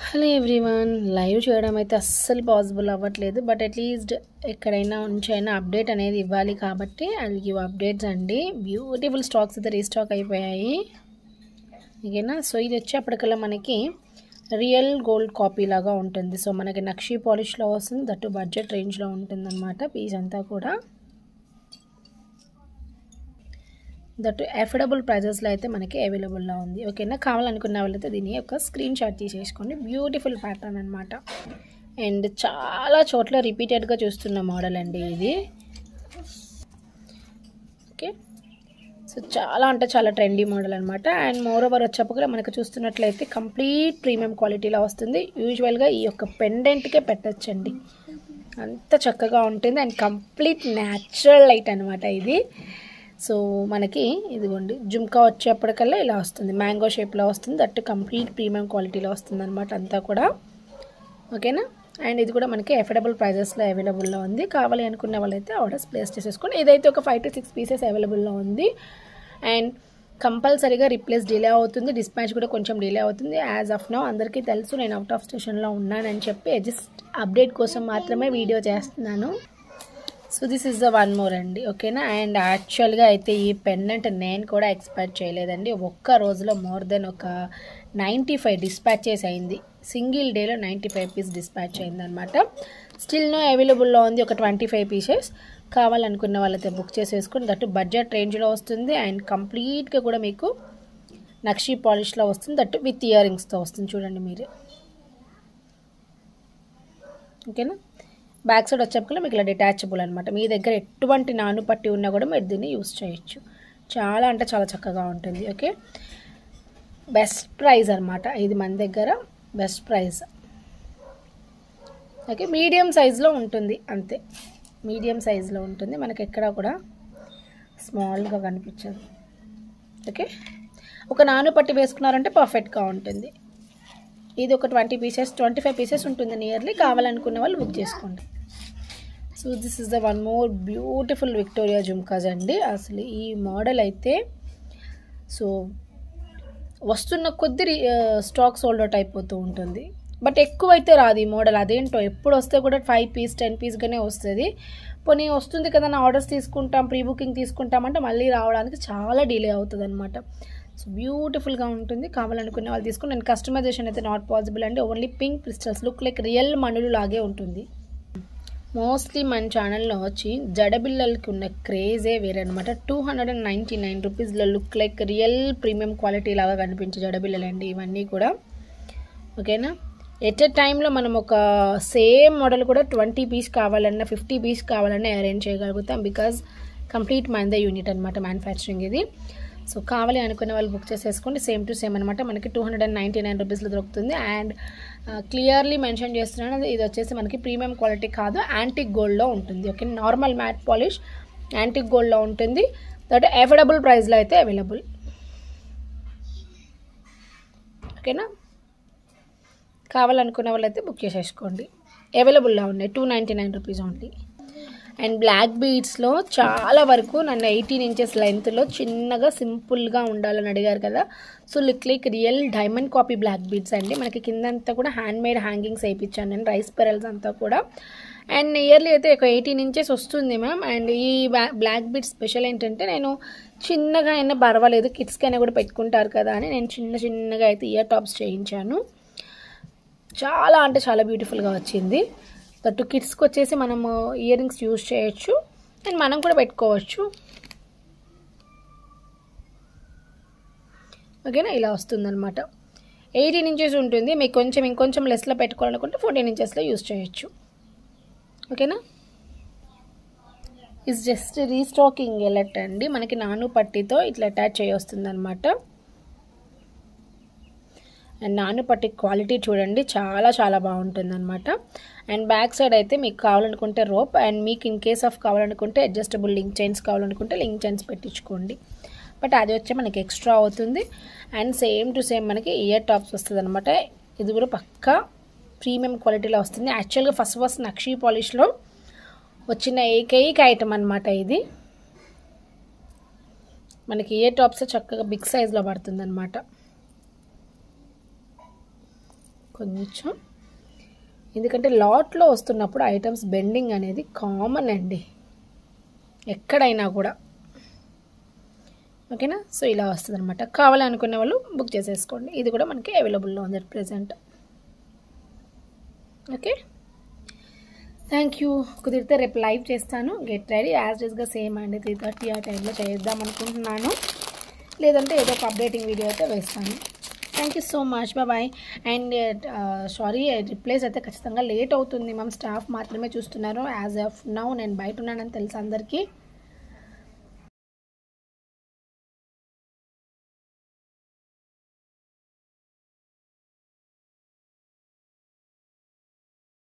Hello everyone, live చేయడం అయితే అస్సలు పాసిబుల్ అవ్వట్లేదు. బట్ అట్లీస్ట్ ఎక్కడైనా ఉంచైనా అప్డేట్ అనేది ఇవ్వాలి కాబట్టి ఐ విల్ గివ్ అప్డేట్స్ అండి. బ్యూటిఫుల్ స్టాక్స్ అయితే రీస్టాక్ అయిపోయాయి. ఓకేనా. సో ఇది వచ్చేప్పటికల్లా మనకి రియల్ గోల్డ్ కాపీ లాగా ఉంటుంది. సో మనకి నక్షీ పాలిష్లో వస్తుంది, దట్టు బడ్జెట్ రేంజ్లో ఉంటుంది అనమాట. పీస్ అంతా కూడా దట్ అఫోర్డబుల్ ప్రైజెస్లో అయితే మనకి అవైలబుల్లో ఉంది. ఓకేనా. కావాలనుకున్న వాళ్ళైతే దీన్ని ఒక స్క్రీన్ షాట్ తీసేసుకోండి. బ్యూటిఫుల్ ప్యాటర్న్ అనమాట. అండ్ చాలా చోట్ల రిపీటెడ్గా చూస్తున్న మోడల్ అండి ఇది. ఓకే. సో చాలా అంటే చాలా ట్రెండీ మోడల్ అనమాట. అండ్ మోర్ ఓవర్ వచ్చేప్పటికీ మనకు చూస్తున్నట్లయితే కంప్లీట్ ప్రీమియం క్వాలిటీలో వస్తుంది. యూజువల్గా ఈ యొక్క పెండెంట్కే పెట్టచ్చండి, అంత చక్కగా ఉంటుంది. అండ్ కంప్లీట్ న్యాచురల్ లైట్ అనమాట ఇది. సో మనకి ఇదిగోండి జుమ్కా వచ్చేప్పటికల్లా ఇలా వస్తుంది, మ్యాంగో షేప్లో వస్తుంది. దట్ కంప్లీట్ ప్రీమియం క్వాలిటీలో వస్తుంది అనమాట అంతా కూడా. ఓకేనా. అండ్ ఇది కూడా మనకి అఫోర్డబుల్ ప్రైజెస్లో అవైలబుల్లో ఉంది. కావాలి అనుకున్న వాళ్ళైతే ఆర్డర్స్ ప్లేస్ చేసేసుకోండి. ఇదైతే ఒక 5 to 6 పీసెస్ అవైలబుల్లో ఉంది. అండ్ కంపల్సరీగా రిప్లేస్ డిలే అవుతుంది, డిస్పాచ్ కూడా కొంచెం డిలే అవుతుంది. యాజ్ ఆఫ్ నౌ అందరికీ తెలుసు నేను అవుట్ ఆఫ్ స్టేషన్లో ఉన్నానని చెప్పి జస్ట్ అప్డేట్ కోసం మాత్రమే వీడియో చేస్తున్నాను. So this is the one more అండి. ఓకేనా. అండ్ యాక్చువల్గా అయితే ఈ పెండెంట్ నేను కూడా ఎక్స్పెక్ట్ చేయలేదండి. ఒక్క రోజులో మోర్ దెన్ ఒక 95 డిస్పాచెస్ అయింది. సింగిల్ డేలో 95 పీస్ డిస్పాచ్ అయింది అనమాట. స్టిల్ నో అవైలబుల్లో ఉంది ఒక 25 పీసెస్. కావాలనుకున్న వాళ్ళైతే బుక్ చేసేసుకుని, దట్టు బడ్జెట్ రేంజ్లో వస్తుంది. అండ్ కంప్లీట్గా కూడా మీకు నక్షీ పాలిష్లో వస్తుంది, దట్టు విత్ ఇయర్ రింగ్స్తో వస్తుంది. చూడండి మీరు. ఓకేనా. బ్యాక్ సైడ్ వచ్చేప్పటికల్లా మీకు ఇలా డిటాచబుల్ అనమాట. మీ దగ్గర ఎటువంటి నాను పట్టి ఉన్నా కూడా మీరు దీన్ని యూస్ చేయొచ్చు. చాలా అంటే చాలా చక్కగా ఉంటుంది. ఓకే. బెస్ట్ ప్రైస్ అనమాట ఇది మన దగ్గర, బెస్ట్ ప్రైస్. ఓకే. మీడియం సైజులో ఉంటుంది అంతే, మీడియం సైజులో ఉంటుంది. మనకి ఎక్కడ కూడా స్మాల్గా కనిపించదు. ఓకే. ఒక నాను పట్టి వేసుకున్నారంటే పర్ఫెక్ట్గా ఉంటుంది. ఇది ఒక 20 పీసెస్ 25 పీసెస్ ఉంటుంది నియర్లీ. కావాలనుకున్న వాళ్ళు బుక్ చేసుకోండి. So this is the one more beautiful Victoria jhumkas అండి. అసలు ఈ మోడల్ అయితే సో వస్తున్న కొద్ది స్టాక్ సోల్డ్ అవుట్ అయిపోతూ ఉంటుంది. బట్ ఎక్కువైతే రాదు ఈ మోడల్. అదేంటో ఎప్పుడు వస్తే కూడా 5 పీస్ 10 పీస్గానే వస్తుంది. పోనీ వస్తుంది కదా నా ఆర్డర్స్ తీసుకుంటాం, ప్రీ బుకింగ్ తీసుకుంటామంటే మళ్ళీ రావడానికి చాలా డిలే అవుతుంది అనమాట. సో బ్యూటిఫుల్గా ఉంటుంది. కావాలనుకునే వాళ్ళు తీసుకుని, నేను కస్టమైజేషన్ అయితే నాట్ పాసిబుల్ అండి. Only pink crystals look like real మణులు లాగే ఉంటుంది. మోస్ట్లీ మన ఛానల్లో వచ్చి జడబిల్లలకి ఉన్న క్రేజే వేరే అనమాట. 299 రూపీస్లో look like real premium quality లాగా కనిపించే జడబిల్లలు అండి ఇవన్నీ కూడా. ఓకేనా. ఎట్ ఎ టైంలో మనం ఒక సేమ్ మోడల్ కూడా 20 పీస్ కావాలన్నా 50 పీస్ కావాలన్నా అరేంజ్ చేయగలుగుతాం. బికాజ్ కంప్లీట్ మనదే యూనిట్ అనమాట మ్యానుఫ్యాక్చరింగ్ ఇది. సో కావాలి అనుకునే వాళ్ళు బుక్ చేసేసుకోండి. సేమ్ టు సేమ్ అనమాట. మనకి 299 రూపీస్లో దొరుకుతుంది. అండ్ క్లియర్లీ మెన్షన్ చేస్తున్నాను, ఇది వచ్చేసి మనకి ప్రీమియం క్వాలిటీ కాదు, యాంటిక్ గోల్డ్లో ఉంటుంది. Okay. Normal matte polish antique గోల్డ్లో ఉంటుంది. దట్ అఫోర్డబుల్ ప్రైస్లో అయితే అవైలబుల్. ఓకేనా. కావాలనుకున్న వాళ్ళు అయితే బుక్ చేసేసుకోండి. అవైలబుల్లో ఉన్నాయి 299 రూపీస్ ఓన్లీ. అండ్ బ్లాక్ బీడ్స్లో చాలా వరకు నన్ను 18 ఇంచెస్ లెంత్లో చిన్నగా సింపుల్గా ఉండాలని అడిగారు కదా. So look like real diamond copy black beads అండి. మనకి కిందంతా కూడా హ్యాండ్ మేడ్ హ్యాంగింగ్స్ వేయించాను నేను, రైస్ పెరల్స్ అంతా కూడా. అండ్ నియర్లీ అయితే ఒక 18 ఇంచెస్ వస్తుంది మ్యామ్. అండ్ ఈ బ్లాక్ బీడ్స్ స్పెషల్ ఏంటంటే, నేను చిన్నగా అయినా పర్వాలేదు కిడ్స్కి అయినా కూడా పెట్టుకుంటారు కదా అని నేను చిన్నగా అయితే ఇయర్ టాప్స్ చేయించాను. చాలా అంటే చాలా బ్యూటిఫుల్గా వచ్చింది. దట్టు కిడ్స్కి వచ్చేసి మనము ఇయర్ రింగ్స్ యూజ్ చేయొచ్చు అండ్ మనం కూడా పెట్టుకోవచ్చు. ఓకేనా. ఇలా వస్తుందన్నమాట. 18 ఇంచెస్ ఉంటుంది. మీకు కొంచెం ఇంకొంచెం లెస్లో పెట్టుకోవాలనుకుంటే 14 ఇంచెస్లో యూజ్ చేయొచ్చు. ఓకేనా. ఇట్స్ జస్ట్ రీస్టాకింగ్ ఎలర్ట్ అండి. మనకి నాను పట్టితో ఇట్లా అటాచ్ చేయొస్తుంది అనమాట. అండ్ నాను పట్టి క్వాలిటీ చూడండి, చాలా చాలా బాగుంటుంది అనమాట. అండ్ బ్యాక్ సైడ్ అయితే మీకు కావాలనుకుంటే రోప్, అండ్ మీకు ఇన్ కేస్ ఆఫ్ కావాలనుకుంటే అడ్జస్టబుల్ లింక్ చైన్స్ కావాలనుకుంటే లింక్ చైన్స్ పెట్టించుకోండి. బట్ అది వచ్చి మనకి ఎక్స్ట్రా అవుతుంది. అండ్ సేమ్ టు సేమ్ మనకి ఇయర్ టాప్స్ వస్తుంది అనమాట. ఇది కూడా పక్కా ప్రీమియం క్వాలిటీలో వస్తుంది. యాక్చువల్గా ఫస్ట్ నక్షీ పాలిష్లో వచ్చిన ఏకైక ఐటమ్ అనమాట ఇది. మనకి ఇయర్ టాప్స్ చక్కగా బిగ్ సైజ్లో పడుతుంది అనమాట. కొంచెం, ఎందుకంటే లాట్లో వస్తున్నప్పుడు ఐటమ్స్ బెండింగ్ అనేది కామన్ అండి ఎక్కడైనా కూడా, ఓకేనా. సో ఇలా వస్తుంది అనమాట. కావాలనుకునే వాళ్ళు బుక్ చేసేసుకోండి. ఇది కూడా మనకి అవైలబుల్లో ఉంది ప్రెజెంట్. Okay, thank you. కుదిరితే రేపు లైవ్ చేస్తాను. గెట్ రెడీ యాజ్ డీస్గా సేమ్ అండి 3:30 ఆ టైంలో చేద్దాం అనుకుంటున్నాను. లేదంటే ఏదో ఒక అప్డేటింగ్ వీడియో అయితే వేస్తాను. Thank you so much, bye. And sorry, replace అయితే ఖచ్చితంగా లేట్ అవుతుంది మ్యామ్. స్టాఫ్ మాత్రమే చూస్తున్నారు యాజ్ ఆఫ్ నౌ. నేను బయట ఉన్నానని తెలుసు అందరికీ.